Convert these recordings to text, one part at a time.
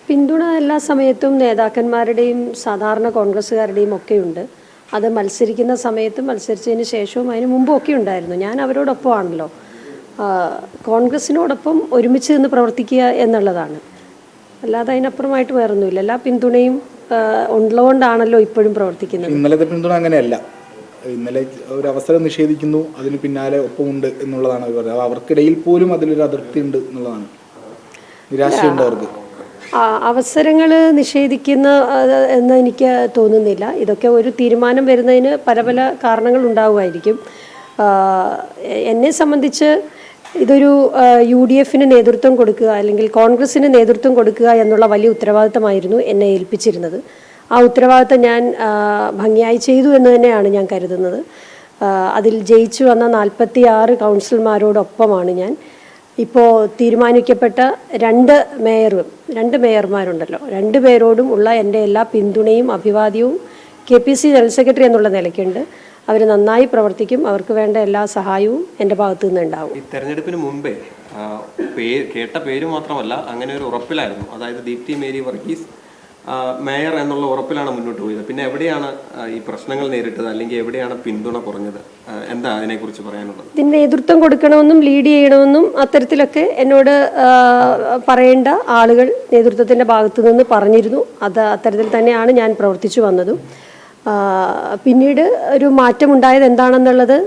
പിന്തുണ എല്ലാ സമയത്തും നേതാക്കന്മാരുടെയും സാധാരണ കോൺഗ്രസ്സുകാരുടെയും ഒക്കെയുണ്ട്. അത് മത്സരിക്കുന്ന സമയത്തും മത്സരിച്ചതിന് ശേഷവും അതിന് മുമ്പും ഒക്കെ ഉണ്ടായിരുന്നു. ഞാൻ അവരോടൊപ്പമാണല്ലോ. കോൺഗ്രസിനോടൊപ്പം ഒരുമിച്ച് നിന്ന് പ്രവർത്തിക്കുക എന്നുള്ളതാണ്. അല്ലാതെ അതിനപ്പുറമായിട്ട് വേറൊന്നുമില്ല. എല്ലാ പിന്തുണയും ഉള്ളതുകൊണ്ടാണല്ലോ ഇപ്പോഴും പ്രവർത്തിക്കുന്നത്. ഇന്നലത്തെ പിന്തുണ അങ്ങനെയല്ല. ഇന്നലെ ഒരു അവസരം നിഷേധിക്കുന്നു, അതിന് പിന്നാലെ ഒപ്പമുണ്ട് എന്നുള്ളതാണ് അവർ പറയുന്നത്. അവർക്കിടയിൽ പോലും അതിലൊരു അതിർത്തി ഉണ്ട് എന്നുള്ളതാണ്. നിരാശയുണ്ട് അവർക്ക്. അവസരങ്ങൾ നിഷേധിക്കുന്ന എന്ന് എനിക്ക് തോന്നുന്നില്ല. ഇതൊക്കെ ഒരു തീരുമാനം വരുന്നതിന് പല പല കാരണങ്ങൾ ഉണ്ടാവുമായിരിക്കും. എന്നെ സംബന്ധിച്ച് ഇതൊരു UDFന് നേതൃത്വം കൊടുക്കുക അല്ലെങ്കിൽ കോൺഗ്രസിന് നേതൃത്വം കൊടുക്കുക എന്നുള്ള വലിയ ഉത്തരവാദിത്തമായിരുന്നു എന്നെ ഏൽപ്പിച്ചിരുന്നത്. ആ ഉത്തരവാദിത്തം ഞാൻ ഭംഗിയായി ചെയ്തു എന്ന് തന്നെയാണ് ഞാൻ കരുതുന്നത്. അതിൽ ജയിച്ചു വന്ന 46 കൗൺസിലർമാരോടൊപ്പമാണ് ഞാൻ. ഇപ്പോൾ തീരുമാനിക്കപ്പെട്ട രണ്ട് മേയർമാരുണ്ടല്ലോ, 2 പേരോടും ഉള്ള എൻ്റെ എല്ലാ പിന്തുണയും അഭിവാദ്യവും KPC ജനറൽ സെക്രട്ടറി എന്നുള്ള നിലയ്ക്കുണ്ട്. അവർ നന്നായി പ്രവർത്തിക്കും. അവർക്ക് വേണ്ട എല്ലാ സഹായവും എൻ്റെ ഭാഗത്തു നിന്ന് ഉണ്ടാവും. ഈ തെരഞ്ഞെടുപ്പിന് മുമ്പേ കേട്ട പേര് മാത്രമല്ല, അങ്ങനെ ഒരു ഉറപ്പിലായിരുന്നു. അതായത് ദീപ്തി മേരി വർഗീസ് മേയർ എന്നുള്ള ഉറപ്പിലാണ് മുന്നോട്ട് പോയത്. പിന്നെ എവിടെയാണ് ഈ പ്രശ്നങ്ങൾ നേരിട്ടത്, അല്ലെങ്കിൽ എവിടെയാണ് പിന്തുണ കുറഞ്ഞത്? എന്താ അതിനെക്കുറിച്ച് പറയാനുള്ളത്? ഇതിന് നേതൃത്വം കൊടുക്കണമെന്നും ലീഡ് ചെയ്യണമെന്നും അത്തരത്തിലൊക്കെ എന്നോട് പറയേണ്ട ആളുകൾ നേതൃത്വത്തിൻ്റെ ഭാഗത്തു നിന്ന് പറഞ്ഞിരുന്നു. അത്തരത്തിൽ തന്നെയാണ് ഞാൻ പ്രവർത്തിച്ചു വന്നതും. പിന്നീട് ഒരു മാറ്റമുണ്ടായത് എന്താണെന്നുള്ളത്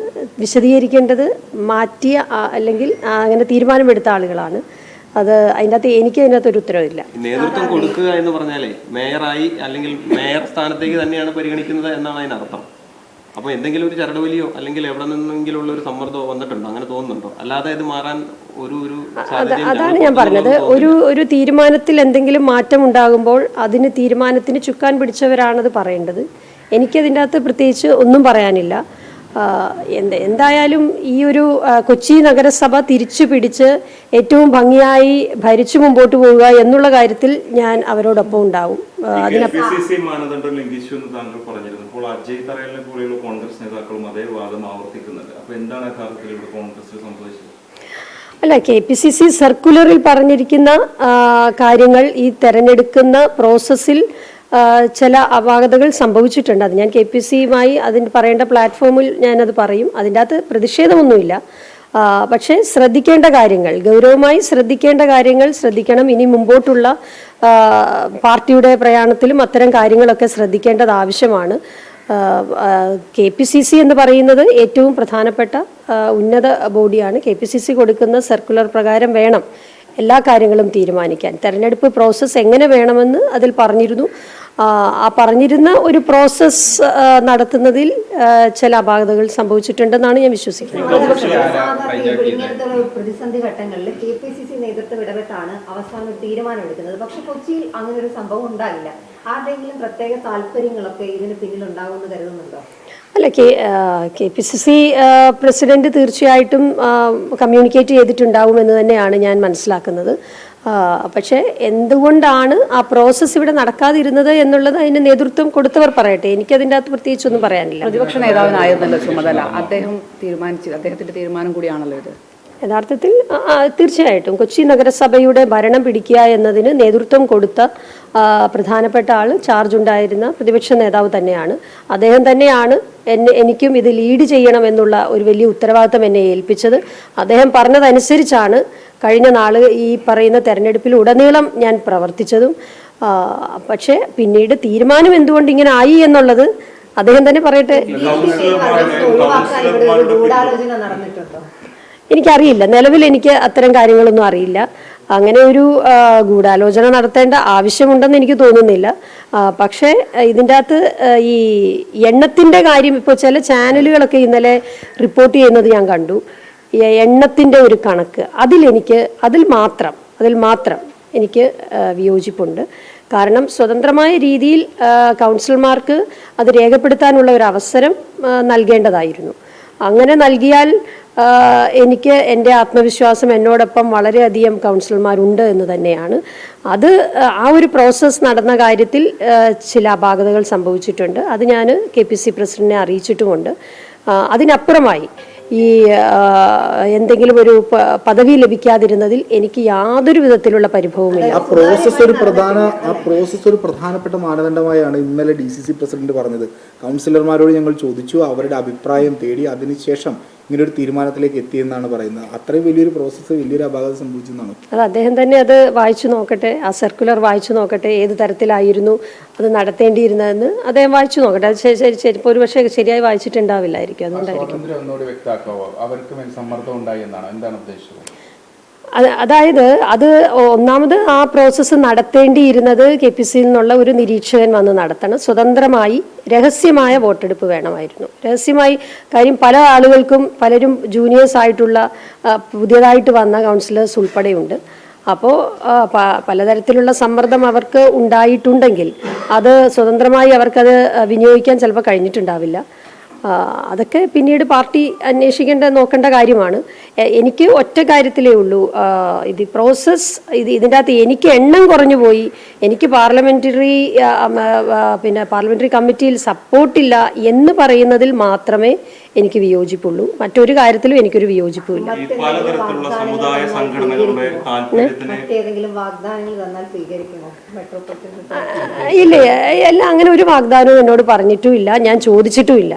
വിശദീകരിക്കേണ്ടത് മാറ്റിയ അല്ലെങ്കിൽ അങ്ങനെ തീരുമാനമെടുത്ത ആളുകളാണ്. അതിൻ്റെ അകത്ത് ഒരു ഉത്തരവില്ല. നേതൃത്വം കൊടുക്കുക എന്ന് പറഞ്ഞാലേ മേയറായി അല്ലെങ്കിൽ മേയർ സ്ഥാനത്തേക്ക് തന്നെയാണ് പരിഗണിക്കുന്നത് എന്നാണ് അതിനർത്ഥം. അപ്പോൾ എന്തെങ്കിലും ഒരു ചരടുവലിയോ അല്ലെങ്കിൽ എവിടെ നിന്നെങ്കിലും ഉള്ള ഒരു സമ്മർദ്ദമോ വന്നിട്ടുണ്ടോ? അങ്ങനെ തോന്നുന്നുണ്ടോ? അല്ലാതെ ഇത് മാറാൻ അതാണ് ഞാൻ പറഞ്ഞത്. ഒരു തീരുമാനത്തിൽ എന്തെങ്കിലും മാറ്റം ഉണ്ടാകുമ്പോൾ അതിന് തീരുമാനത്തിന് ചുക്കാൻ പിടിച്ചവരാണത് പറയേണ്ടത്. എനിക്കതിൻ്റെ അകത്ത് പ്രത്യേകിച്ച് ഒന്നും പറയാനില്ല. എന്തായാലും ഈ ഒരു കൊച്ചി നഗരസഭ തിരിച്ചു പിടിച്ച് ഏറ്റവും ഭംഗിയായി ഭരിച്ചു മുമ്പോട്ട് പോവുക എന്നുള്ള കാര്യത്തിൽ ഞാൻ അവരോടൊപ്പം ഉണ്ടാവും. മാനദണ്ഡം ലംഘിച്ചു എന്ന് താങ്കൾ പറഞ്ഞിരുന്നു. ഇപ്പോൾ അജയ് തറയലിനെ പോലെയുള്ള കോൺഗ്രസ് നേതാക്കളും അതേ വാദം ആവർത്തിക്കുന്നുണ്ട്. അപ്പോൾ എന്താണ് യഥാർത്ഥത്തിൽ ഇവിടെ കോൺഗ്രസിൽ സംഭവിച്ചത്? അല്ല, KPCC സർക്കുലറിൽ പറഞ്ഞിരിക്കുന്ന കാര്യങ്ങൾ ഈ തെരഞ്ഞെടുക്കുന്ന പ്രോസസ്സിൽ ചില അപാകതകൾ സംഭവിച്ചിട്ടുണ്ട്. അത് ഞാൻ KPCയുമായി അതിന് പറയേണ്ട പ്ലാറ്റ്ഫോമിൽ ഞാനത് പറയും. അതിൻ്റെ അകത്ത് പ്രതിഷേധമൊന്നുമില്ല. പക്ഷേ ശ്രദ്ധിക്കേണ്ട കാര്യങ്ങൾ, ഗൗരവമായി ശ്രദ്ധിക്കേണ്ട കാര്യങ്ങൾ ശ്രദ്ധിക്കണം. ഇനി മുമ്പോട്ടുള്ള പാർട്ടിയുടെ പ്രയാണത്തിലും അത്തരം കാര്യങ്ങളൊക്കെ ശ്രദ്ധിക്കേണ്ടത് ആവശ്യമാണ്. KPCC എന്ന് പറയുന്നത് ഏറ്റവും പ്രധാനപ്പെട്ട ഉന്നത ബോഡിയാണ്. KPCC കൊടുക്കുന്ന സർക്കുലർ പ്രകാരം വേണം എല്ലാ കാര്യങ്ങളും തീരുമാനിക്കാൻ. തെരഞ്ഞെടുപ്പ് പ്രോസസ്സ് എങ്ങനെ വേണമെന്ന് അതിൽ പറഞ്ഞിരുന്നു. ആ പറഞ്ഞിരുന്ന ഒരു പ്രോസസ്സ് നടത്തുന്നതിൽ ചില അപാകതകൾ സംഭവിച്ചിട്ടുണ്ടെന്നാണ് ഞാൻ വിശ്വസിക്കുന്നത്. പ്രതിസന്ധി ഘട്ടങ്ങളിൽ KPCC നേതൃത്വം ഇടപെട്ടാണ് അവസാനം തീരുമാനം എടുക്കുന്നത്. പക്ഷെ കൊച്ചിയിൽ അങ്ങനെ ഒരു സംഭവം ഉണ്ടായില്ല. ആരുടെയെങ്കിലും പ്രത്യേക താല്പര്യങ്ങളൊക്കെ ഇതിന് പിന്നിൽ ഉണ്ടാകുമെന്ന് കരുതുന്നുണ്ടോ? അല്ല, KPCC പ്രസിഡന്റ് തീർച്ചയായിട്ടും കമ്മ്യൂണിക്കേറ്റ് ചെയ്തിട്ടുണ്ടാവുമെന്ന് തന്നെയാണ് ഞാൻ മനസ്സിലാക്കുന്നത്. പക്ഷേ എന്തുകൊണ്ടാണ് ആ പ്രോസസ്സ് ഇവിടെ നടക്കാതിരുന്നത് എന്നുള്ളത് അതിന് നേതൃത്വം കൊടുത്തവർ പറയട്ടെ. എനിക്കതിൻ്റെ അകത്ത് പ്രത്യേകിച്ചൊന്നും പറയാനില്ല. പ്രതിപക്ഷ നേതാവിനായിരുന്നല്ലോ ചുമതല, അദ്ദേഹത്തിന്റെ തീരുമാനം കൂടിയാണല്ലോ ഇത്. യഥാർത്ഥത്തിൽ തീർച്ചയായിട്ടും കൊച്ചി നഗരസഭയുടെ ഭരണം പിടിക്കുക എന്നതിന് നേതൃത്വം കൊടുത്ത പ്രധാനപ്പെട്ട ആൾ, ചാർജ് ഉണ്ടായിരുന്ന പ്രതിപക്ഷ നേതാവ് തന്നെയാണ്. അദ്ദേഹം തന്നെയാണ് എനിക്കും ഇത് ലീഡ് ചെയ്യണം എന്നുള്ള ഒരു വലിയ ഉത്തരവാദിത്തം എന്നെ ഏൽപ്പിച്ചത്. അദ്ദേഹം പറഞ്ഞതനുസരിച്ചാണ് കഴിഞ്ഞ നാൾ ഈ പറയുന്ന തെരഞ്ഞെടുപ്പിൽ ഉടനീളം ഞാൻ പ്രവർത്തിച്ചതും. പക്ഷേ പിന്നീട് തീരുമാനം എന്തുകൊണ്ട് ഇങ്ങനെ ആയി എന്നുള്ളത് അദ്ദേഹം തന്നെ പറയട്ടെ. എനിക്കറിയില്ല, നിലവിൽ എനിക്ക് അത്തരം കാര്യങ്ങളൊന്നും അറിയില്ല. അങ്ങനെ ഒരു ഗൂഢാലോചന നടത്തേണ്ട ആവശ്യമുണ്ടെന്ന് എനിക്ക് തോന്നുന്നില്ല. പക്ഷേ ഇതിൻ്റെ അകത്ത് ഈ എണ്ണത്തിൻ്റെ കാര്യം ഇപ്പോൾ ചില ചാനലുകളൊക്കെ ഇന്നലെ റിപ്പോർട്ട് ചെയ്യുന്നത് ഞാൻ കണ്ടു. എണ്ണത്തിൻ്റെ ഒരു കണക്ക് അതിൽ മാത്രം എനിക്ക് വിയോജിപ്പുണ്ട്. കാരണം സ്വതന്ത്രമായ രീതിയിൽ കൗൺസിലർമാർക്ക് അത് രേഖപ്പെടുത്താനുള്ള ഒരു അവസരം നൽകേണ്ടതായിരുന്നു. അങ്ങനെ നൽകിയാൽ എനിക്ക് എൻ്റെ ആത്മവിശ്വാസം എന്നോടൊപ്പം വളരെയധികം കൗൺസിലർമാരുണ്ട് എന്ന് തന്നെയാണ്. ആ ഒരു പ്രോസസ്സ് നടന്ന കാര്യത്തിൽ ചില അപാകതകൾ സംഭവിച്ചിട്ടുണ്ട്. അത് ഞാൻ KPCC പ്രസിഡന്റിനെ അറിയിച്ചിട്ടുമുണ്ട്. അതിനപ്പുറമായി ഈ എന്തെങ്കിലും ഒരു പദവി ലഭിക്കാതിരുന്നതിൽ എനിക്ക് യാതൊരു വിധത്തിലുള്ള പരിഭവമില്ല. ആ പ്രോസസ്സ് ഒരു പ്രധാനപ്പെട്ട മാനദണ്ഡമായാണ് ഇന്നലെ DCC പ്രസിഡന്റ് പറഞ്ഞത്. കൗൺസിലർമാരോട് ഞങ്ങൾ ചോദിച്ചു, അവരുടെ അഭിപ്രായം തേടി, അതിനുശേഷം ഇങ്ങനൊരു തീരുമാനത്തിലേക്ക് എത്തിയെന്നാണ് പറയുന്നത്. അത്രയും വലിയൊരു പ്രോസസ്സ്, വലിയൊരു അപാകത സംഭവിച്ചെന്നാണ്. അത് അദ്ദേഹം തന്നെ അത് വായിച്ചു നോക്കട്ടെ, ആ സർക്കുലർ വായിച്ചു നോക്കട്ടെ, ഏത് തരത്തിലായിരുന്നു അത് നടത്തേണ്ടിയിരുന്നതെന്ന് അദ്ദേഹം വായിച്ചു നോക്കട്ടെ. അത് ശരി ഇപ്പോൾ ഒരു പക്ഷേ ശരിയായി വായിച്ചിട്ടുണ്ടാവില്ലായിരിക്കും, അതുകൊണ്ടായിരിക്കും. അവർക്ക് സമ്മർദ്ദം ഉണ്ടായി എന്നാണ്, എന്താണ് ഉദ്ദേശിച്ചത്? അതായത് അത് ഒന്നാമത് ആ പ്രോസസ്സ് നടത്തേണ്ടിയിരുന്നത് KPCയിൽ നിന്നുള്ള ഒരു നിരീക്ഷകൻ വന്ന് നടത്തണം. സ്വതന്ത്രമായി രഹസ്യമായ വോട്ടെടുപ്പ് വേണമായിരുന്നു. രഹസ്യമായി, കാര്യം പല ആളുകൾക്കും, പലരും ജൂനിയേഴ്സ് ആയിട്ടുള്ള പുതിയതായിട്ട് വന്ന കൗൺസിലേഴ്സ് ഉൾപ്പെടെയുണ്ട്. അപ്പോൾ പലതരത്തിലുള്ള സമ്മർദ്ദം അവർക്ക് ഉണ്ടായിട്ടുണ്ടെങ്കിൽ അത് സ്വതന്ത്രമായി അവർക്കത് വിനിയോഗിക്കാൻ ചിലപ്പോൾ കഴിഞ്ഞിട്ടുണ്ടാവില്ല. അതൊക്കെ പിന്നീട് പാർട്ടി നോക്കേണ്ട കാര്യമാണ്. എനിക്ക് ഒറ്റ കാര്യത്തിലേ ഉള്ളൂ, ഇത് പ്രോസസ്സ് ഇതിൻ്റെ അകത്ത് എനിക്ക് എണ്ണം കുറഞ്ഞു പോയി, എനിക്ക് പാർലമെന്ററി കമ്മിറ്റിയിൽ സപ്പോർട്ടില്ല എന്ന് പറയുന്നതിൽ മാത്രമേ എനിക്ക് വിയോജിപ്പുള്ളൂ. മറ്റൊരു കാര്യത്തിലും എനിക്കൊരു വിയോജിപ്പുമില്ല. പലതരത്തിലുള്ള സമുദായ സംഘടനകളുടെ ഇല്ല, എല്ലാം അങ്ങനെ ഒരു വാഗ്ദാനവും എന്നോട് പറഞ്ഞിട്ടുമില്ല, ഞാൻ ചോദിച്ചിട്ടുമില്ല.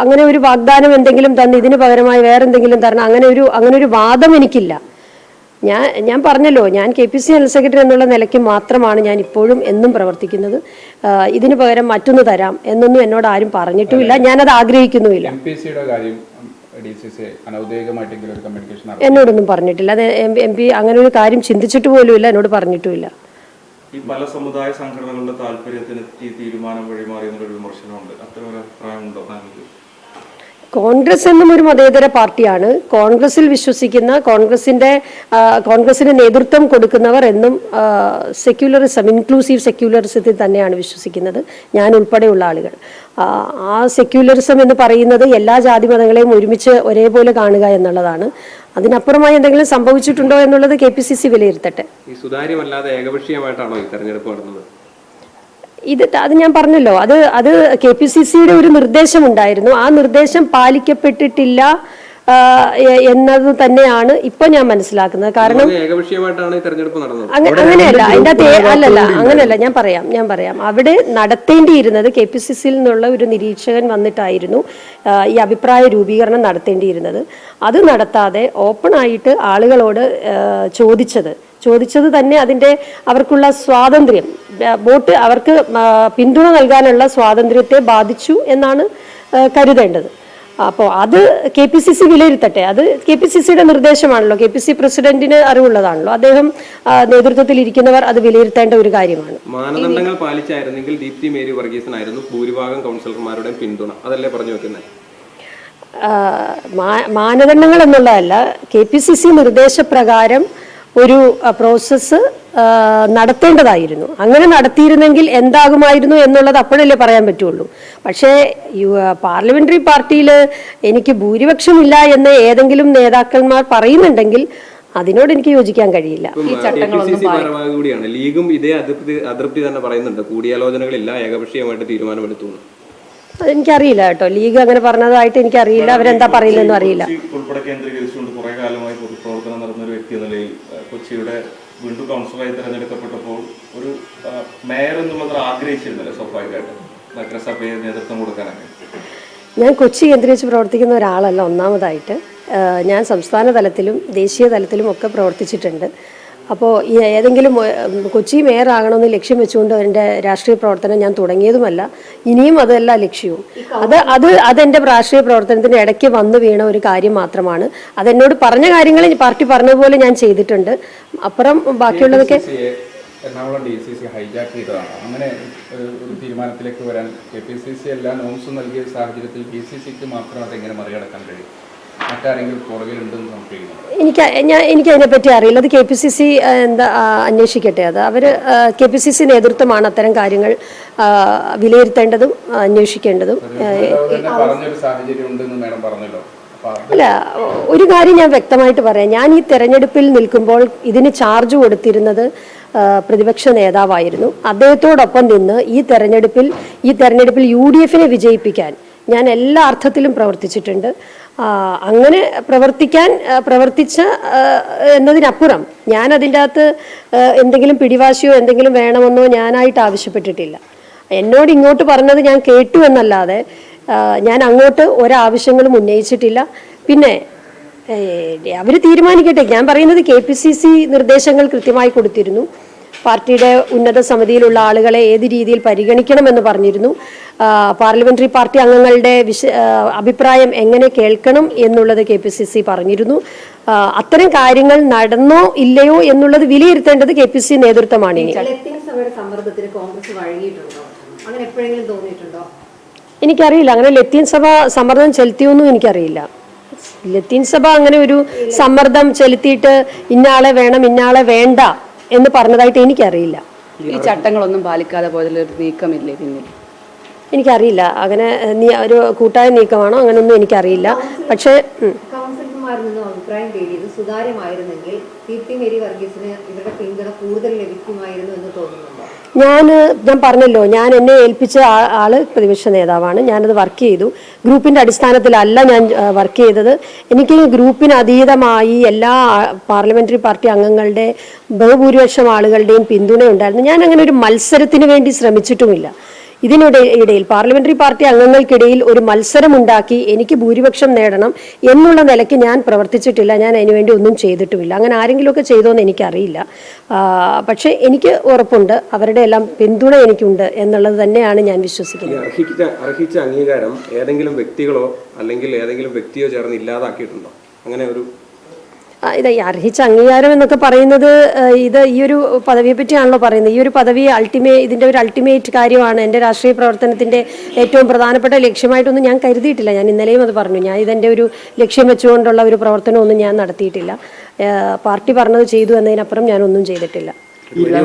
അങ്ങനെ ഒരു വാഗ്ദാനം എന്തെങ്കിലും തന്ന് ഇതിന് പകരമായി വേറെന്തെങ്കിലും തരണം, അങ്ങനെ ഒരു വാദം എനിക്കില്ല. ഞാൻ പറഞ്ഞല്ലോ, ഞാൻ KPC ജനറൽ സെക്രട്ടറി എന്നുള്ള നിലയ്ക്ക് മാത്രമാണ് ഞാൻ ഇപ്പോഴും എന്നും പ്രവർത്തിക്കുന്നത്. ഇതിന് പകരം മറ്റൊന്ന് തരാം എന്നൊന്നും എന്നോട് ആരും പറഞ്ഞിട്ടുമില്ല, ഞാനത് ആഗ്രഹിക്കുന്നുമില്ല. എന്നോടൊന്നും പറഞ്ഞിട്ടില്ല. അത് MP അങ്ങനെ ഒരു കാര്യം ചിന്തിച്ചിട്ട് പോലുമില്ല, എന്നോട് പറഞ്ഞിട്ടുമില്ല. ഈ പല സമുദായ സംഘടനകളുടെ താല്പര്യത്തിന് ഈ തീരുമാനം വഴിമാറിയെന്നൊരു വിമർശനമുണ്ട്. അത്തരം ഒരു അഭിപ്രായമുണ്ടോ താങ്കൾക്ക്? കോൺഗ്രസ് എന്നും ഒരു മതേതര പാർട്ടിയാണ്. കോൺഗ്രസിൽ വിശ്വസിക്കുന്ന, കോൺഗ്രസിന് നേതൃത്വം കൊടുക്കുന്നവർ എന്നും സെക്യുലറിസം, ഇൻക്ലൂസീവ് സെക്യുലറിസത്തിൽ തന്നെയാണ് വിശ്വസിക്കുന്നത്, ഞാൻ ഉൾപ്പെടെയുള്ള ആളുകൾ. ആ സെക്യുലറിസം എന്ന് പറയുന്നത് എല്ലാ ജാതി മതങ്ങളെയും ഒരുമിച്ച് ഒരേപോലെ കാണുക എന്നുള്ളതാണ്. അതിനപ്പുറമായി എന്തെങ്കിലും സംഭവിച്ചിട്ടുണ്ടോ എന്നുള്ളത് KPCC വിലയിരുത്തട്ടെ. ഈ സുതാര്യമല്ലാതെ ഏകപക്ഷീയമായിട്ടാണോ ഈ തെരഞ്ഞെടുപ്പ് നടന്നത്? അത് ഞാൻ പറഞ്ഞല്ലോ, അത് KPCCയുടെ ഒരു നിർദ്ദേശമുണ്ടായിരുന്നു. ആ നിർദ്ദേശം പാലിക്കപ്പെട്ടിട്ടില്ല എന്നത് തന്നെയാണ് ഇപ്പൊ ഞാൻ മനസ്സിലാക്കുന്നത്. കാരണം ഏകപക്ഷീയമായിട്ടാണ് ഈ തെരഞ്ഞെടുപ്പ് നടന്നത്. അങ്ങനെയല്ല, അങ്ങനെയല്ല, ഞാൻ പറയാം. അവിടെ നടത്തേണ്ടിയിരുന്നത് KPCCയിൽ നിന്നുള്ള ഒരു നിരീക്ഷകൻ വന്നിട്ടായിരുന്നു ഈ അഭിപ്രായ രൂപീകരണം നടത്തേണ്ടിയിരുന്നത്. അത് നടത്താതെ ഓപ്പണായിട്ട് ആളുകളോട് ചോദിച്ചത് തന്നെ അവർക്കുള്ള സ്വാതന്ത്ര്യം, വോട്ട് അവർക്ക് പിന്തുണ നൽകാനുള്ള സ്വാതന്ത്ര്യത്തെ ബാധിച്ചു എന്നാണ് കരുതേണ്ടത്. അപ്പോൾ അത് KPCC വിലയിരുത്തട്ടെ. അത് KPCCയുടെ നിർദ്ദേശമാണല്ലോ, KPC പ്രസിഡന്റിന് അറിവുള്ളതാണല്ലോ, അദ്ദേഹം നേതൃത്വത്തിൽ ഇരിക്കുന്നവർ അത് വിലയിരുത്തേണ്ട ഒരു കാര്യമാണ്. മാനദണ്ഡങ്ങൾ പാലിച്ചായിരുന്നെങ്കിൽ ദീപ്തി മേരി വർഗീസിനായിരുന്നു ഭൂരിഭാഗം കൗൺസിലർമാരുടെ പിന്തുണ, അതല്ലേ പറഞ്ഞു വെക്കുന്നത്? മാനദണ്ഡങ്ങൾ എന്നുള്ളതല്ല, KPCC നിർദ്ദേശപ്രകാരം ഒരു പ്രോസസ്സ് നടത്തേണ്ടതായിരുന്നു. അങ്ങനെ നടത്തിയിരുന്നെങ്കിൽ എന്താകുമായിരുന്നു എന്നുള്ളത് അപ്പോഴല്ലേ പറയാൻ പറ്റുള്ളൂ. പക്ഷേ പാർലമെന്ററി പാർട്ടിയിൽ എനിക്ക് ഭൂരിപക്ഷമില്ല എന്ന് ഏതെങ്കിലും നേതാക്കന്മാർ പറയുന്നുണ്ടെങ്കിൽ അതിനോട് എനിക്ക് യോജിക്കാൻ കഴിയില്ല. ഈ ചട്ടങ്ങളൊന്നും കൂടിയാണ് ലീഗും ഇതേ അതൃപ്തി തന്നെ പറയുന്നുണ്ട്, കൂടിയാലോചനകളില്ല, ഏകപക്ഷീയമായിട്ട് തീരുമാനമെടുത്തു. എനിക്കറിയില്ല കേട്ടോ, ലീഗ് അങ്ങനെ പറഞ്ഞതായിട്ട് എനിക്കറിയില്ല, അവരെന്താ പറയുന്നതെന്നും അറിയില്ല. ഉൾപ്പെടെ കേന്ദ്രീകരിച്ചുകൊണ്ട് കുറെ കാലമായി പൊതുപ്രവർത്തനം നടന്ന ഒരു വ്യക്തി എന്ന നിലയിൽ കൊച്ചിയുടെ വീണ്ടും കൗൺസിലറായി തെരഞ്ഞെടുക്കപ്പെട്ടപ്പോൾ ഒരു മേയർ എന്നുള്ളത് ആഗ്രഹിച്ചിരുന്നല്ലേ സ്വാഭാവികമായിട്ട് നഗരസഭയെ നേതൃത്വം കൊടുക്കാനൊക്കെ? ഞാൻ കൊച്ചി കേന്ദ്രീകരിച്ച് പ്രവർത്തിക്കുന്ന ഒരാളല്ല. ഒന്നാമതായിട്ട് ഞാൻ സംസ്ഥാന തലത്തിലും ദേശീയ തലത്തിലും ഒക്കെ പ്രവർത്തിച്ചിട്ടുണ്ട്. അപ്പോൾ ഏതെങ്കിലും കൊച്ചി മേയർ ആകണമെന്ന് ലക്ഷ്യം വെച്ചുകൊണ്ട് എൻ്റെ രാഷ്ട്രീയ പ്രവർത്തനം ഞാൻ തുടങ്ങിയതുമല്ല, ഇനിയും അതല്ല ലക്ഷ്യവും. അതെൻ്റെ രാഷ്ട്രീയ പ്രവർത്തനത്തിൻ്റെ ഇടയ്ക്ക് വന്നു വീണ ഒരു കാര്യം മാത്രമാണ്. അതെന്നോട് പറഞ്ഞ കാര്യങ്ങൾ പാർട്ടി പറഞ്ഞതുപോലെ ഞാൻ ചെയ്തിട്ടുണ്ട്. അപ്പുറം ബാക്കിയുള്ളതൊക്കെ എറണാകുളം DCC ഹൈജാക്ക് ചെയ്തതാണ്. അങ്ങനെ ഒരു തീരുമാനത്തിലേക്ക് വരാൻ KPCC എല്ലാ നോംസും നൽകിയ സാഹചര്യത്തിൽ PCCക്ക് മാത്രം അതെങ്ങനെ മറികടക്കാൻ കഴിയും? മറ്റാരെങ്കിലും പുറകിലുണ്ടെന്ന് സംശയിക്കുന്നു. എനിക്ക് അതിനെപ്പറ്റി അറിയില്ല. അത് KPCC അന്വേഷിക്കട്ടെ. അത് അവർ KPCC നേതൃത്വമാണ് അത്തരം കാര്യങ്ങൾ വിലയിരുത്തേണ്ടതും അന്വേഷിക്കേണ്ടതും. പറഞ്ഞൊരു സാഹചര്യം ഉണ്ടെന്ന് മേഡം പറഞ്ഞല്ലോ. അല്ല, ഒരു കാര്യം ഞാൻ വ്യക്തമായിട്ട് പറയാം. ഞാൻ ഈ തെരഞ്ഞെടുപ്പിൽ നിൽക്കുമ്പോൾ ഇതിന് ചാർജ് കൊടുത്തിരുന്നത് പ്രതിപക്ഷ നേതാവായിരുന്നു. അദ്ദേഹത്തോടൊപ്പം നിന്ന് ഈ തെരഞ്ഞെടുപ്പിൽ UDF വിജയിപ്പിക്കാൻ ഞാൻ എല്ലാ അർത്ഥത്തിലും പ്രവർത്തിച്ചിട്ടുണ്ട്. അങ്ങനെ പ്രവർത്തിച്ച എന്നതിനപ്പുറം ഞാൻ അതിൻ്റെ അകത്ത് എന്തെങ്കിലും പിടിവാശിയോ എന്തെങ്കിലും വേണമെന്നോ ഞാനായിട്ട് ആവശ്യപ്പെട്ടിട്ടില്ല. എന്നോട് ഇങ്ങോട്ട് പറഞ്ഞത് ഞാൻ കേട്ടു എന്നല്ലാതെ ഞാൻ അങ്ങോട്ട് ഒരാവശ്യങ്ങളും ഉന്നയിച്ചിട്ടില്ല. പിന്നെ അവർ തീരുമാനിക്കട്ടെ. ഞാൻ പറയുന്നത് KPCC നിർദ്ദേശങ്ങൾ കൃത്യമായി കൊടുത്തിരുന്നു. പാർട്ടിയുടെ ഉന്നത സമിതിയിലുള്ള ആളുകളെ ഏത് രീതിയിൽ പരിഗണിക്കണമെന്ന് പറഞ്ഞിരുന്നു. പാർലമെന്ററി പാർട്ടി അംഗങ്ങളുടെ അഭിപ്രായം എങ്ങനെ കേൾക്കണം എന്നുള്ളത് KPCC പറഞ്ഞിരുന്നു. അത്തരം കാര്യങ്ങൾ നടന്നോ ഇല്ലയോ എന്നുള്ളത് വിലയിരുത്തേണ്ടത് KPCC നേതൃത്വമാണ്. ഇനി ലത്തീൻ സഭയുടെ സമ്മർദ്ദത്തിന് കോൺഗ്രസ് വഴങ്ങിയിട്ടുണ്ടോ? അങ്ങനെ എപ്പോഴെങ്കിലും തോന്നിയിട്ടുണ്ടോ? എനിക്കറിയില്ല. അങ്ങനെ ലത്തീൻ സഭ സമ്മർദ്ദം ചെലുത്തിയൊന്നും എനിക്കറിയില്ല. ലത്തീൻ സഭ അങ്ങനെ ഒരു സമ്മർദ്ദം ചെലുത്തിയിട്ട് ഇന്നയാളെ വേണം ഇന്നയാളെ വേണ്ട എന്ന് പറഞ്ഞതായിട്ട് എനിക്കറിയില്ല. ഈ ചട്ടങ്ങളൊന്നും പാലിക്കാതെ പോയതിലൊരു നീക്കമില്ലേ പിന്നിൽ? എനിക്കറിയില്ല. അങ്ങനെ ഒരു കൂട്ടായ നീക്കമാണോ അങ്ങനെയൊന്നും എനിക്കറിയില്ല. പക്ഷേ കൗൺസിലർമാരിൽ നിന്നും അഭിപ്രായം തേടിയത് സുതാര്യമായിരുന്നെങ്കിൽ ദീപ്തി മേരി വർഗീസിന് ഇവരുടെ പിന്തുണ കൂടുതൽ ലഭിക്കുമായിരുന്നു എന്ന് തോന്നുന്നുണ്ടോ? ഞാൻ പറഞ്ഞല്ലോ, ഞാൻ എന്നെ ഏൽപ്പിച്ച ആള് പ്രതിപക്ഷ നേതാവാണ്. ഞാനത് വർക്ക് ചെയ്തു. ഗ്രൂപ്പിന്റെ അടിസ്ഥാനത്തിലല്ല ഞാൻ വർക്ക് ചെയ്തത്. എനിക്ക് ഗ്രൂപ്പിന് അതീതമായി എല്ലാ പാർലമെന്ററി പാർട്ടി അംഗങ്ങളുടെ ബഹുഭൂരിപക്ഷം ആളുകളുടെയും പിന്തുണ ഉണ്ടായിരുന്നു. ഞാൻ അങ്ങനെ ഒരു മത്സരത്തിന് വേണ്ടി ശ്രമിച്ചിട്ടുമില്ല. ഇതിനിടയിൽ പാർലമെന്ററി പാർട്ടി അംഗങ്ങൾക്കിടയിൽ ഒരു മത്സരമുണ്ടാക്കി എനിക്ക് ഭൂരിപക്ഷം നേടണം എന്നുള്ള നിലയ്ക്ക് ഞാൻ പ്രവർത്തിച്ചിട്ടില്ല. ഞാൻ അതിനുവേണ്ടി ഒന്നും ചെയ്തിട്ടുമില്ല. അങ്ങനെ ആരെങ്കിലുമൊക്കെ ചെയ്തോന്ന് എനിക്കറിയില്ല. പക്ഷേ എനിക്ക് ഉറപ്പുണ്ട് അവരുടെ എല്ലാം പിന്തുണ എനിക്കുണ്ട് എന്നുള്ളത് തന്നെയാണ് ഞാൻ വിശ്വസിക്കുന്നത്. അർഹിച്ച അംഗീകാരം ഏതെങ്കിലും വ്യക്തികളോ അല്ലെങ്കിൽ ഏതെങ്കിലും വ്യക്തിയോ ചേർന്ന് ഇല്ലാതാക്കിയിട്ടുണ്ടോ? അങ്ങനെ ഒരു ഇത് അർഹിച്ച അംഗീകാരം എന്നൊക്കെ പറയുന്നത് ഇത് ഈ ഒരു പദവിയെ പറ്റിയാണല്ലോ പറയുന്നത്. ഈ ഒരു പദവി ഇതിൻ്റെ ഒരു അൾട്ടിമേറ്റ് കാര്യമാണ്. എൻ്റെ രാഷ്ട്രീയ പ്രവർത്തനത്തിൻ്റെ ഏറ്റവും പ്രധാനപ്പെട്ട ലക്ഷ്യമായിട്ടൊന്നും ഞാൻ കരുതിയിട്ടില്ല. ഞാൻ ഇന്നലെയും അത് പറഞ്ഞു. ഞാൻ ഇതെൻ്റെ ഒരു ലക്ഷ്യം വെച്ചുകൊണ്ടുള്ള ഒരു പ്രവർത്തനമൊന്നും ഞാൻ നടത്തിയിട്ടില്ല. പാർട്ടി പറഞ്ഞത് ചെയ്തു എന്നതിനപ്പുറം ഞാനൊന്നും ചെയ്തിട്ടില്ല.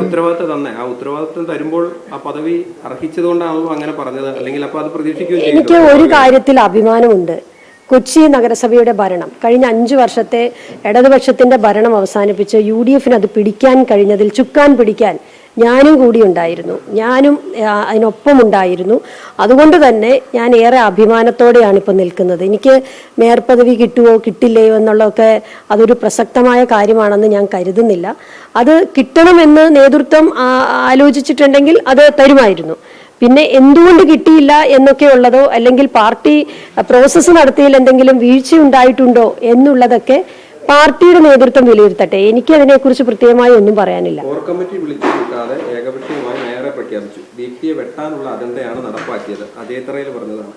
ഉത്തരവാദിത്തം തന്നെ ആ ഉത്തരവാദിത്തം തരുമ്പോൾ ആ പദവി അർഹിച്ചതുകൊണ്ടാണല്ലോ അങ്ങനെ പറഞ്ഞത്, അല്ലെങ്കിൽ അപ്പോൾ അത് പ്രതീക്ഷിക്കുകയും എനിക്ക് ഒരു കാര്യത്തിൽ അഭിമാനമുണ്ട്. കൊച്ചി നഗരസഭയുടെ ഭരണം കഴിഞ്ഞ 5 വർഷത്തെ ഇടതുപക്ഷത്തിന്റെ ഭരണം അവസാനിപ്പിച്ച് UDFന് അത് പിടിക്കാൻ കഴിഞ്ഞതിൽ ചുക്കാൻ പിടിക്കാൻ ഞാനും കൂടി ഉണ്ടായിരുന്നു. ഞാനും അതിനൊപ്പം ഉണ്ടായിരുന്നു. അതുകൊണ്ട് തന്നെ ഞാൻ ഏറെ അഭിമാനത്തോടെയാണ് ഇപ്പോൾ നിൽക്കുന്നത്. എനിക്ക് മേയർ പദവി കിട്ടുമോ കിട്ടില്ലയോ എന്നുള്ളതൊക്കെ അതൊരു പ്രസക്തമായ കാര്യമാണെന്ന് ഞാൻ കരുതുന്നില്ല. അത് കിട്ടണമെന്ന് നേതൃത്വം ആലോചിച്ചിട്ടുണ്ടെങ്കിൽ അത് തരുമായിരുന്നു. പിന്നെ എന്തുകൊണ്ട് കിട്ടിയില്ല എന്നൊക്കെ ഉള്ളതോ അല്ലെങ്കിൽ പാർട്ടി പ്രോസസ്സ് നടത്തിയതിൽ എന്തെങ്കിലും വീഴ്ച ഉണ്ടായിട്ടുണ്ടോ എന്നുള്ളതൊക്കെ പാർട്ടിയുടെ നേതൃത്വം വിലയിരുത്തട്ടെ. എനിക്ക് അതിനെക്കുറിച്ച് പ്രത്യേകമായി ഒന്നും പറയാനില്ല. കോർ കമ്മിറ്റി വിളിച്ചു കൂട്ടാതെ ഏകപക്ഷീയമായി മേയറെ പ്രഖ്യാപിച്ചു. ദീപ്തിയെ വെട്ടാനുള്ള അജണ്ടയാണ് നടപ്പാക്കിയത്. അതേത്രയിൽ പറഞ്ഞതാണ്.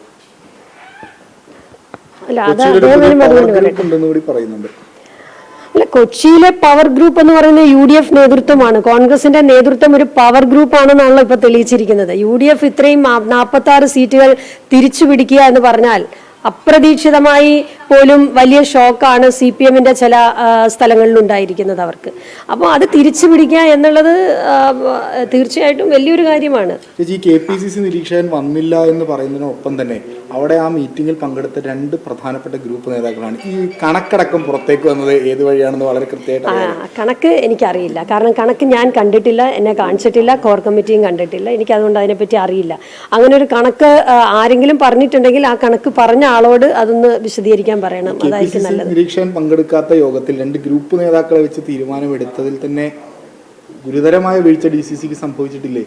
അല്ല, അത് അദ്ദേഹം മറുപടി പറയുന്നുണ്ട്. അല്ല, കൊച്ചിയിലെ പവർ ഗ്രൂപ്പ് എന്ന് പറയുന്നത് UDF നേതൃത്വമാണ്. കോൺഗ്രസിന്റെ നേതൃത്വം ഒരു പവർ ഗ്രൂപ്പ് ആണെന്നാണല്ലോ ഇപ്പൊ തെളിയിച്ചിരിക്കുന്നത്. UDF ഇത്രയും 46 സീറ്റുകൾ തിരിച്ചു പിടിക്കുക എന്ന് പറഞ്ഞാൽ അപ്രതീക്ഷിതമായി പോലും വലിയ ഷോക്കാണ് CPMന്റെ ചില സ്ഥലങ്ങളിൽ ഉണ്ടായിരിക്കുന്നത് അവർക്ക്. അപ്പോൾ അത് തിരിച്ചു പിടിക്കുക എന്നുള്ളത് തീർച്ചയായിട്ടും വലിയൊരു കാര്യമാണ്. KPCC നിരീക്ഷകൻ വന്നില്ല എന്ന് പറയുന്നതിനൊപ്പം തന്നെ അവിടെ ആ മീറ്റിംഗിൽ പങ്കെടുത്ത 2 പ്രധാനപ്പെട്ട ഗ്രൂപ്പ് നേതാക്കളാണ്. ഈ കണക്കടക്കം പുറത്തേക്ക് വന്നത് ഏത് വഴിയാണെന്ന് വളരെ കൃത്യമായിട്ട് കണക്ക് എനിക്കറിയില്ല. കാരണം കണക്ക് ഞാൻ കണ്ടിട്ടില്ല, എന്നെ കാണിച്ചിട്ടില്ല, കോർ കമ്മിറ്റിയും കണ്ടിട്ടില്ല. എനിക്ക് അതുകൊണ്ട് അതിനെപ്പറ്റി അറിയില്ല. അങ്ങനെ ഒരു കണക്ക് ആരെങ്കിലും പറഞ്ഞിട്ടുണ്ടെങ്കിൽ ആ കണക്ക് പറഞ്ഞ ആളോട് അതൊന്ന് വിശദീകരിക്കാൻ പറയണം. അതായിരിക്കും നല്ലത്. നിരീക്ഷകൻ പങ്കെടുക്കാത്ത യോഗത്തിൽ 2 ഗ്രൂപ്പ് നേതാക്കളെ വെച്ച് തീരുമാനമെടുത്തതിൽ തന്നെ ഗുരുതരമായ വീഴ്ച DCCക്ക് സംഭവിച്ചിട്ടില്ലേ?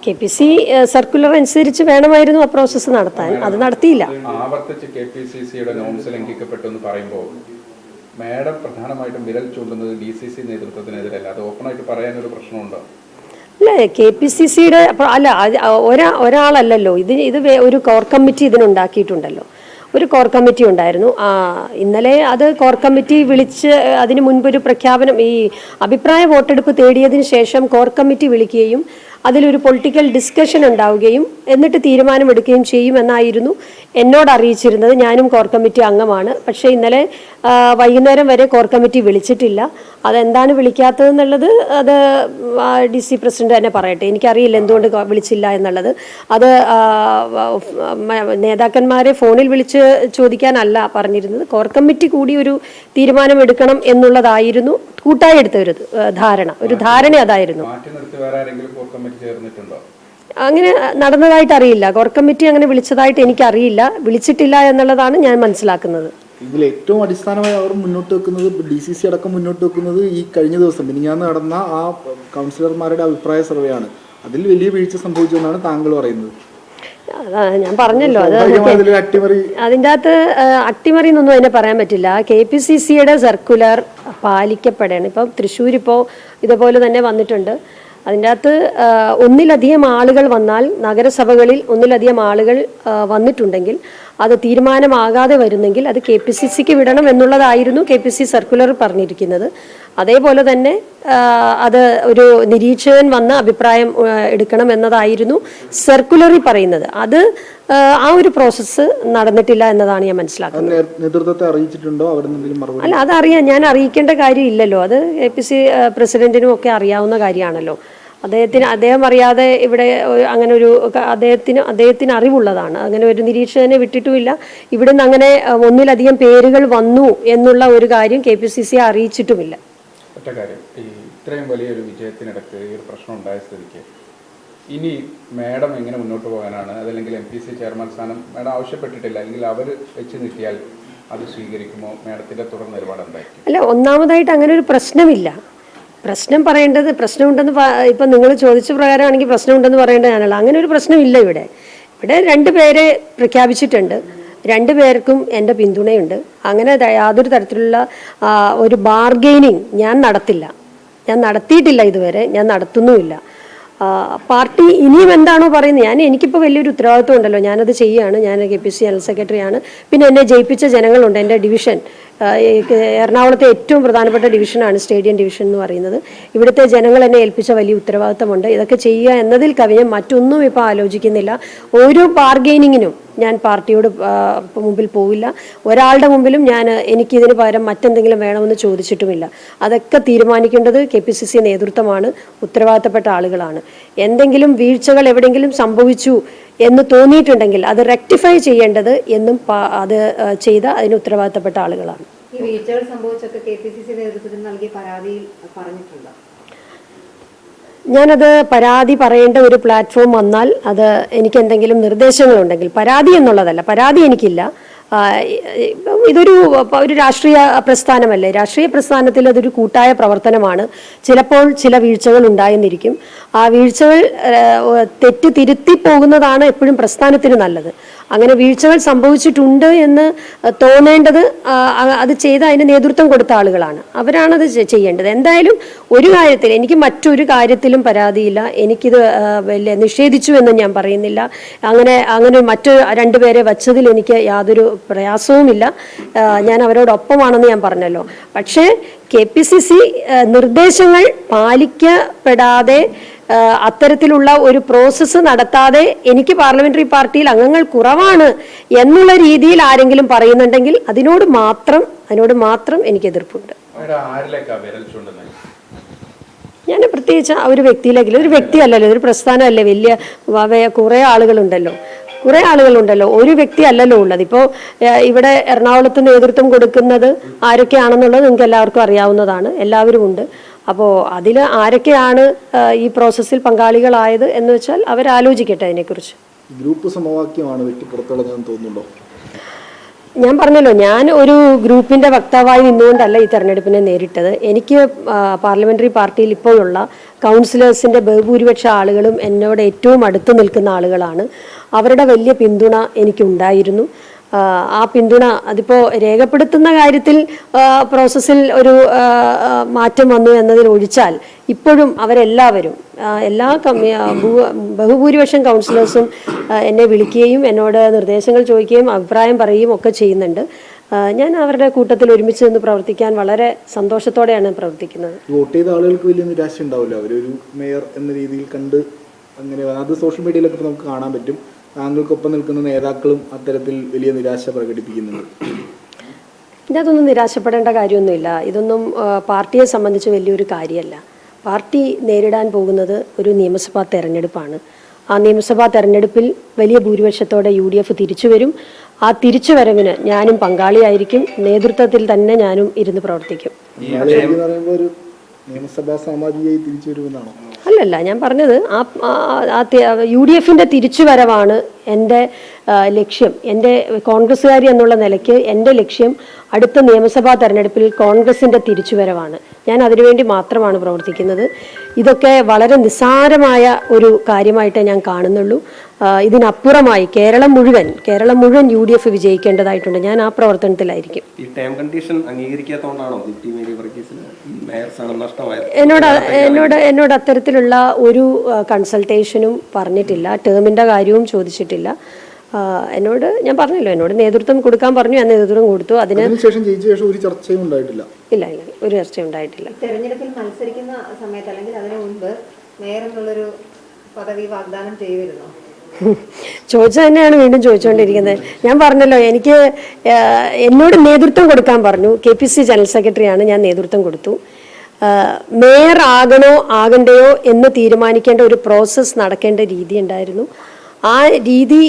KPC സർക്കുലർ അനുസരിച്ച് വേണമായിരുന്നു ആ പ്രോസസ്സ് നടത്താൻ. അത് നടത്തിയില്ല. ആവർത്തിച്ച് KPCCയുടെ നോംസ് ലംഘിക്കപ്പെട്ടു എന്ന് പറയുമ്പോൾ മേഡം പ്രധാനമായിട്ടും വിരൽ ചൂണ്ടുന്നത് DCC നേതൃത്വത്തിനെതിരല്ല. അത് ഓപ്പണായിട്ട് പറയാനൊരു പ്രശ്നമുണ്ടോ? അല്ലേ, KPCCയുടെ അല്ല, ഒരാളല്ലല്ലോ ഇത് ഒരു കോർ കമ്മിറ്റി ഇതിനുണ്ടാക്കിയിട്ടുണ്ടല്ലോ. ഒരു കോർ കമ്മിറ്റി ഉണ്ടായിരുന്നു. ഇന്നലെ അത് കോർ കമ്മിറ്റി വിളിച്ച് അതിനു മുൻപൊരു പ്രഖ്യാപനം, ഈ അഭിപ്രായ വോട്ടെടുപ്പ് തേടിയതിനു ശേഷം കോർ കമ്മിറ്റി വിളിക്കുകയും അതിലൊരു പൊളിറ്റിക്കൽ ഡിസ്കഷൻ ഉണ്ടാവുകയും എന്നിട്ട് തീരുമാനമെടുക്കുകയും ചെയ്യുമെന്നായിരുന്നു എന്നോട് അറിയിച്ചിരുന്നത്. ഞാനും കോർ കമ്മിറ്റി അംഗമാണ്. പക്ഷേ ഇന്നലെ വൈകുന്നേരം വരെ കോർ കമ്മിറ്റി വിളിച്ചിട്ടില്ല. അതെന്താണ് വിളിക്കാത്തതെന്നുള്ളത് അത് DC പ്രസിഡന്റ് തന്നെ പറയട്ടെ. എനിക്കറിയില്ല എന്തുകൊണ്ട് വിളിച്ചില്ല എന്നുള്ളത്. അത് നേതാക്കന്മാരെ ഫോണിൽ വിളിച്ച് ചോദിക്കാനല്ല പറഞ്ഞിരുന്നത്. കോർ കമ്മിറ്റി കൂടി ഒരു തീരുമാനമെടുക്കണം എന്നുള്ളതായിരുന്നു കൂട്ടായി എടുത്ത ഒരു ധാരണ. അതായിരുന്നു. അങ്ങനെ നടന്നതായിട്ട് അറിയില്ല. കോർ കമ്മിറ്റി അങ്ങനെ വിളിച്ചതായിട്ട് എനിക്കറിയില്ല, വിളിച്ചിട്ടില്ല എന്നുള്ളതാണ് ഞാൻ മനസ്സിലാക്കുന്നത്. ഇതിൽ ഏറ്റവും അടിസ്ഥാനമായി അവർ മുന്നോട്ട് വെക്കുന്നത്, DCC അടക്കം മുന്നോട്ട് വെക്കുന്നത്, ഈ കഴിഞ്ഞ ദിവസം മിനിഞ്ഞാന്ന് നടന്ന ആ കൗൺസിലർമാരുടെ അഭിപ്രായ സർവേയാണ്. അതിൽ വലിയ വീഴ്ച സംഭവിച്ചെന്നാണ് താങ്കൾ പറയുന്നത്. അതാ ഞാൻ പറഞ്ഞല്ലോ, അത് അട്ടിമറി. അതിൻ്റെ അകത്ത് അട്ടിമറി എന്നൊന്നും അതിനെ പറയാൻ പറ്റില്ല. KPCCയുടെ സർക്കുലർ പാലിക്കപ്പെടണം. ഇപ്പം തൃശ്ശൂർ ഇപ്പോൾ ഇതുപോലെ തന്നെ വന്നിട്ടുണ്ട്. അതിൻ്റെ അകത്ത് ഒന്നിലധികം ആളുകൾ വന്നാൽ, നഗരസഭകളിൽ ഒന്നിലധികം ആളുകൾ വന്നിട്ടുണ്ടെങ്കിൽ അത് തീരുമാനമാകാതെ വരുന്നെങ്കിൽ അത് KPCCക്ക് വിടണം എന്നുള്ളതായിരുന്നു KPCC സർക്കുലർ പറഞ്ഞിരിക്കുന്നത്. അതേപോലെ തന്നെ അത് ഒരു നിരീക്ഷകൻ വന്ന് അഭിപ്രായം എടുക്കണം എന്നതായിരുന്നു സർക്കുലറിൽ പറയുന്നത്. അത് ആ ഒരു പ്രോസസ്സ് നടന്നിട്ടില്ല എന്നതാണ് ഞാൻ മനസ്സിലാക്കുന്നത്. നേതൃത്വത്തെ അറിയിച്ചിട്ടുണ്ടോ? മറുപടി അല്ല, അതറിയാം, ഞാൻ അറിയിക്കേണ്ട കാര്യമില്ലല്ലോ. അത് KPCC പ്രസിഡന്റിനും ഒക്കെ അറിയാവുന്ന കാര്യമാണല്ലോ. അദ്ദേഹം അറിയാതെ ഇവിടെ അങ്ങനെ ഒരു അദ്ദേഹത്തിന് അറിവുള്ളതാണ്. അങ്ങനെ ഒരു നിരീക്ഷകനെ വിട്ടിട്ടുമില്ല. ഇവിടെ നിന്ന് അങ്ങനെ ഒന്നിലധികം പേരുകൾ വന്നു എന്നുള്ള ഒരു കാര്യം KPCC അറിയിച്ചിട്ടുമില്ല. ഒറ്റ കാര്യം, ഈ ഇത്രയും വലിയൊരു വിജയത്തിനിടയ്ക്ക് ഈ ഒരു പ്രശ്നം ഉണ്ടായ സ്ഥിതിക്ക് ഇനി മാഡം എങ്ങനെ മുന്നോട്ട് പോകാനാണ്? അതല്ലെങ്കിൽ MPC ചെയർമാൻ സ്ഥാനം മാഡം ആവശ്യപ്പെട്ടിട്ടില്ല എങ്കിൽ അവർ വെച്ച് നീട്ടിയാൽ അത് സ്വീകരിക്കുമോ? മാഡത്തിൻ്റെ തുടർ നിലപാട് എന്തായിരിക്കും? അല്ല, ഒന്നാമതായിട്ട് അങ്ങനെ ഒരു പ്രശ്നമില്ല. പ്രശ്നമുണ്ടെന്ന് ഇപ്പം നിങ്ങൾ ചോദിച്ച പ്രകാരമാണെങ്കിൽ പ്രശ്നമുണ്ടെന്ന് പറയേണ്ടത് ഞാനല്ല. അങ്ങനെ ഒരു പ്രശ്നമില്ല. ഇവിടെ 2 പേരെ പ്രഖ്യാപിച്ചിട്ടുണ്ട്. 2 പേർക്കും എൻ്റെ പിന്തുണയുണ്ട്. അങ്ങനെ യാതൊരു തരത്തിലുള്ള ഒരു ബാർഗെയിനിങ് ഞാൻ നടത്തിയിട്ടില്ല ഇതുവരെ, ഞാൻ നടത്തുന്നുമില്ല. പാർട്ടി ഇനിയും എന്താണോ പറയുന്നത്, എനിക്കിപ്പോൾ വലിയൊരു ഉത്തരവാദിത്വം ഉണ്ടല്ലോ, ഞാനത് ചെയ്യുകയാണ്. ഞാൻ KPCC ജനറൽ സെക്രട്ടറിയാണ്. പിന്നെ എന്നെ ജയിപ്പിച്ച ജനങ്ങളുണ്ട്. എൻ്റെ ഡിവിഷൻ എറണാകുളത്തെ ഏറ്റവും പ്രധാനപ്പെട്ട ഡിവിഷനാണ് സ്റ്റേഡിയം ഡിവിഷൻ എന്ന് പറയുന്നത്. ഇവിടുത്തെ ജനങ്ങൾ എന്നെ ഏൽപ്പിച്ച വലിയ ഉത്തരവാദിത്തമുണ്ട്. ഇതൊക്കെ ചെയ്യുക എന്നതിൽ കവിഞ്ഞ് മറ്റൊന്നും ഇപ്പോൾ ആലോചിക്കുന്നില്ല. ഓരോ ബാർഗെയിനിങ്ങിനും ഞാൻ പാർട്ടിയോട് മുമ്പിൽ പോവില്ല. ഒരാളുടെ മുമ്പിലും എനിക്കിതിന് പകരം മറ്റെന്തെങ്കിലും വേണമെന്ന് ചോദിച്ചിട്ടുമില്ല. അതൊക്കെ തീരുമാനിക്കേണ്ടത് KPCC നേതൃത്വമാണ്, ഉത്തരവാദിത്തപ്പെട്ട ആളുകളാണ്. എന്തെങ്കിലും വീഴ്ചകൾ എവിടെയെങ്കിലും സംഭവിച്ചു എന്ന് തോന്നിയിട്ടുണ്ടെങ്കിൽ അത് റെക്ടിഫൈ ചെയ്യേണ്ടത് എന്നും അത് ചെയ്ത അതിന് ഉത്തരവാദിത്തപ്പെട്ട ആളുകളാണ്. ഈ വീഴ്ചകൾ സംഭവിച്ചൊക്കെ KPCC നേതൃത്വത്തിന് നൽകിയ പരാതിയിൽ പറഞ്ഞിട്ടുണ്ടോ? ഞാനത് പരാതി പറയേണ്ട ഒരു പ്ലാറ്റ്ഫോം വന്നാൽ അത് എനിക്ക് എന്തെങ്കിലും നിർദ്ദേശങ്ങളുണ്ടെങ്കിൽ, പരാതി എന്നുള്ളതല്ല, പരാതി എനിക്കില്ല. ഇതൊരു രാഷ്ട്രീയ പ്രസ്ഥാനമല്ലേ. രാഷ്ട്രീയ പ്രസ്ഥാനത്തിൽ അതൊരു കൂട്ടായ പ്രവർത്തനമാണ്. ചിലപ്പോൾ ചില വീഴ്ചകൾ ഉണ്ടായെന്നിരിക്കും. ആ വീഴ്ചകൾ തെറ്റ് തിരുത്തി പോകുന്നതാണ് എപ്പോഴും പ്രസ്ഥാനത്തിന് നല്ലത്. അങ്ങനെ വീഴ്ചകൾ സംഭവിച്ചിട്ടുണ്ട് എന്ന് തോന്നേണ്ടത് അത് ചെയ്ത് അതിന് നേതൃത്വം കൊടുത്ത ആളുകളാണ്. അവരാണത് ചെയ്യേണ്ടത്. എന്തായാലും ഒരു കാര്യത്തിൽ എനിക്ക് മറ്റൊരു കാര്യത്തിലും പരാതിയില്ല. എനിക്കിത് വലിയ നിഷേധിച്ചു എന്ന് ഞാൻ പറയുന്നില്ല. അങ്ങനെ മറ്റു 2 പേരെ വച്ചതിൽ എനിക്ക് യാതൊരു പ്രയാസവുമില്ല. ഞാൻ അവരോടൊപ്പമാണെന്ന് ഞാൻ പറഞ്ഞല്ലോ. പക്ഷേ KPCC നിർദ്ദേശങ്ങൾ പാലിക്കപ്പെടാതെ അത്തരത്തിലുള്ള ഒരു പ്രോസസ്സ് നടത്താതെ എനിക്ക് പാർലമെന്ററി പാർട്ടിയിൽ അംഗങ്ങൾ കുറവാണ് എന്നുള്ള രീതിയിൽ ആരെങ്കിലും പറയുന്നുണ്ടെങ്കിൽ അതിനോട് മാത്രം എനിക്ക് എതിർപ്പുണ്ട്. ഞാൻ പ്രത്യേകിച്ച് ഒരു വ്യക്തിയിലെങ്കിലും, ഒരു വ്യക്തിയല്ലല്ലോ, ഒരു പ്രസ്ഥാനമല്ലേ, വലിയ കുറേ ആളുകളുണ്ടല്ലോ, ഒരു വ്യക്തി അല്ലല്ലോ ഉള്ളത്. ഇപ്പോൾ ഇവിടെ എറണാകുളത്ത് നേതൃത്വം കൊടുക്കുന്നത് ആരൊക്കെയാണെന്നുള്ളത് നിങ്ങൾക്ക് എല്ലാവർക്കും അറിയാവുന്നതാണ്, എല്ലാവരും ഉണ്ട്. അപ്പോൾ അതിൽ ആരൊക്കെയാണ് ഈ പ്രോസസ്സിൽ പങ്കാളികളായത് എന്ന് വെച്ചാൽ അവരാലോചിക്കട്ടെ അതിനെക്കുറിച്ച്. ഗ്രൂപ്പ് സമവാക്യമാണ് വെട്ടിപ്പുറത്തുള്ളതെന്ന് തോന്നുന്നുണ്ടോ? ഞാൻ പറഞ്ഞല്ലോ, ഞാൻ ഒരു ഗ്രൂപ്പിന്റെ വക്താവായി നിന്നുകൊണ്ടല്ല ഈ തെരഞ്ഞെടുപ്പിനെ നേരിട്ടത്. എനിക്ക് പാർലമെന്ററി പാർട്ടിയിൽ ഇപ്പോഴുള്ള കൗൺസിലേഴ്സിന്റെ ബഹുഭൂരിപക്ഷ ആളുകളും എന്നോട് ഏറ്റവും അടുത്ത് നിൽക്കുന്ന ആളുകളാണ്. അവരുടെ വലിയ പിന്തുണ എനിക്കുണ്ടായിരുന്നു. ആ പിന്തുണ അതിപ്പോൾ രേഖപ്പെടുത്തുന്ന കാര്യത്തിൽ പ്രോസസ്സിൽ ഒരു മാറ്റം വന്നു എന്നതിൽ ഒഴിച്ചാൽ ഇപ്പോഴും അവരെല്ലാവരും ബഹുഭൂരിപക്ഷം കൗൺസിലേഴ്സും എന്നെ വിളിക്കുകയും എന്നോട് നിർദ്ദേശങ്ങൾ ചോദിക്കുകയും അഭിപ്രായം പറയുകയും ഒക്കെ ചെയ്യുന്നുണ്ട്. ഞാൻ അവരുടെ കൂട്ടത്തിൽ ഒരുമിച്ച് നിന്ന് പ്രവർത്തിക്കാൻ വളരെ സന്തോഷത്തോടെയാണ് പ്രവർത്തിക്കുന്നത്. വോട്ട് ചെയ്ത ആളുകൾക്ക് വലിയ നിരാശ ഉണ്ടാവില്ല, അവരൊരു മേയർ എന്ന രീതിയിൽ കണ്ട് അങ്ങനെ അത് സോഷ്യൽ മീഡിയയിലൊക്കെ നമുക്ക് കാണാൻ പറ്റും. താങ്കൾക്കൊപ്പം നിൽക്കുന്ന നേതാക്കളും അത്തരത്തിൽ വലിയ നിരാശ പ്രകടിപ്പിക്കുന്നുണ്ട്. ഇതൊന്നും നിരാശപ്പെടേണ്ട കാര്യമൊന്നുമില്ല. ഇതൊന്നും പാർട്ടിയെ സംബന്ധിച്ച് വലിയൊരു കാര്യമല്ല. പാർട്ടി നേരിടാൻ പോകുന്നത് ഒരു നിയമസഭാ തെരഞ്ഞെടുപ്പാണ്. ആ നിയമസഭാ തെരഞ്ഞെടുപ്പിൽ വലിയ ഭൂരിപക്ഷത്തോടെ UDF തിരിച്ചു വരും. ആ തിരിച്ചുവരവിന് ഞാനും പങ്കാളിയായിരിക്കും. നേതൃത്വത്തിൽ തന്നെ ഞാനും ഇരുന്ന് പ്രവർത്തിക്കും. നിയമസഭാ സാമാജികമായി തിരിച്ചു വരുമെന്നാണോ? അല്ലല്ല, ഞാൻ പറഞ്ഞത് യു ഡി എഫിൻ്റെ തിരിച്ചുവരവാണ് എൻ്റെ ലക്ഷ്യം. എൻ്റെ കോൺഗ്രസ്സുകാരി എന്നുള്ള നിലയ്ക്ക് എൻ്റെ ലക്ഷ്യം അടുത്ത നിയമസഭാ തെരഞ്ഞെടുപ്പിൽ കോൺഗ്രസിൻ്റെ തിരിച്ചുവരവാണ്. ഞാൻ അതിനുവേണ്ടി മാത്രമാണ് പ്രവർത്തിക്കുന്നത്. ഇതൊക്കെ വളരെ നിസ്സാരമായ ഒരു കാര്യമായിട്ടേ ഞാൻ കാണുന്നുള്ളൂ. ഇതിനപ്പുറമായി കേരളം മുഴുവൻ UDF വിജയിക്കേണ്ടതായിട്ടുണ്ട്. ഞാൻ ആ പ്രവർത്തനത്തിലായിരിക്കും. ഈ ടേം കണ്ടീഷൻ അംഗീകരിക്കാത്തതുകൊണ്ടാണോ ദീപ്തി മേരി വർഗീസിന് ഈ മേയർ സ്ഥാനം നഷ്ടമായത്? എന്നോട് അത്തരത്തിലുള്ള ഒരു കൺസൾട്ടേഷനും പറഞ്ഞിട്ടില്ല, ടേമിൻ്റെ കാര്യവും ചോദിച്ചിട്ടില്ല. ഞാൻ പറഞ്ഞല്ലോ, എന്നോട് നേതൃത്വം കൊടുക്കാൻ പറഞ്ഞു, ഞാൻ നേതൃത്വം കൊടുത്തു. അതിനുശേഷം ഒരു ചർച്ചയും ഉണ്ടായിട്ടില്ല. ഇല്ല, ഒരു ചർച്ചയും ഉണ്ടായിട്ടില്ല. തെരഞ്ഞെടുപ്പിൽ മത്സരിക്കുന്ന സമയത്ത് അല്ലെങ്കിൽ അതിനു മുൻപ് മേയർ എന്നുള്ളൊരു പദവി വാഗ്ദാനം ചെയ്തിരുന്നോ? ചോദിച്ചു തന്നെയാണ് വീണ്ടും ചോദിച്ചുകൊണ്ടിരിക്കുന്നത്. ഞാൻ പറഞ്ഞല്ലോ, എന്നോട് നേതൃത്വം കൊടുക്കാൻ പറഞ്ഞു. KPC ജനറൽ സെക്രട്ടറിയാണ്, ഞാൻ നേതൃത്വം കൊടുത്തു. മേയർ ആകണോ ആകണ്ടയോ എന്ന് തീരുമാനിക്കേണ്ട ഒരു പ്രോസസ്സ് നടക്കേണ്ട രീതി ഉണ്ടായിരുന്നു. ആ രീതി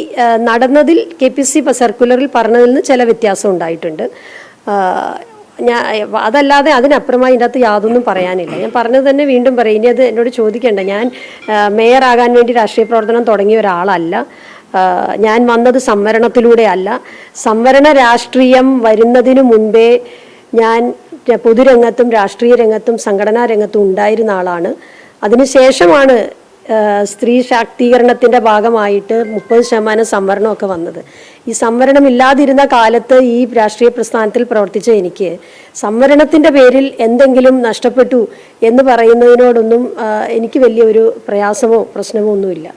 നടന്നതിൽ KPC സർക്കുലറിൽ പറഞ്ഞതിൽ നിന്ന് ചില വ്യത്യാസം ഉണ്ടായിട്ടുണ്ട്. അതല്ലാതെ അതിനപ്പുറമായി ഇതിൻ്റെ അകത്ത് യാതൊന്നും പറയാനില്ല. ഞാൻ പറഞ്ഞത് തന്നെ വീണ്ടും പറയും. ഇനി അത് എന്നോട് ചോദിക്കേണ്ട. ഞാൻ മേയർ ആകാൻ വേണ്ടി രാഷ്ട്രീയ പ്രവർത്തനം തുടങ്ങിയ ഒരാളല്ല. ഞാൻ വന്നത് സംവരണത്തിലൂടെ അല്ല. സംവരണ രാഷ്ട്രീയം വരുന്നതിനു മുൻപേ ഞാൻ പൊതുരംഗത്തും രാഷ്ട്രീയ രംഗത്തും സംഘടനാ രംഗത്തും ഉണ്ടായിരുന്ന ആളാണ്. അതിനുശേഷമാണ് സ്ത്രീ ശാക്തീകരണത്തിൻ്റെ ഭാഗമായിട്ട് 30% സംവരണമൊക്കെ വന്നത്. ഈ സംവരണം ഇല്ലാതിരുന്ന കാലത്ത് ഈ രാഷ്ട്രീയ പ്രസ്ഥാനത്തിൽ പ്രവർത്തിച്ച എനിക്ക് സംവരണത്തിൻ്റെ പേരിൽ എന്തെങ്കിലും നഷ്ടപ്പെട്ടു എന്ന് പറയുന്നതിനോടൊന്നും എനിക്ക് വലിയൊരു പ്രയാസമോ പ്രശ്നമോ ഒന്നുമില്ല.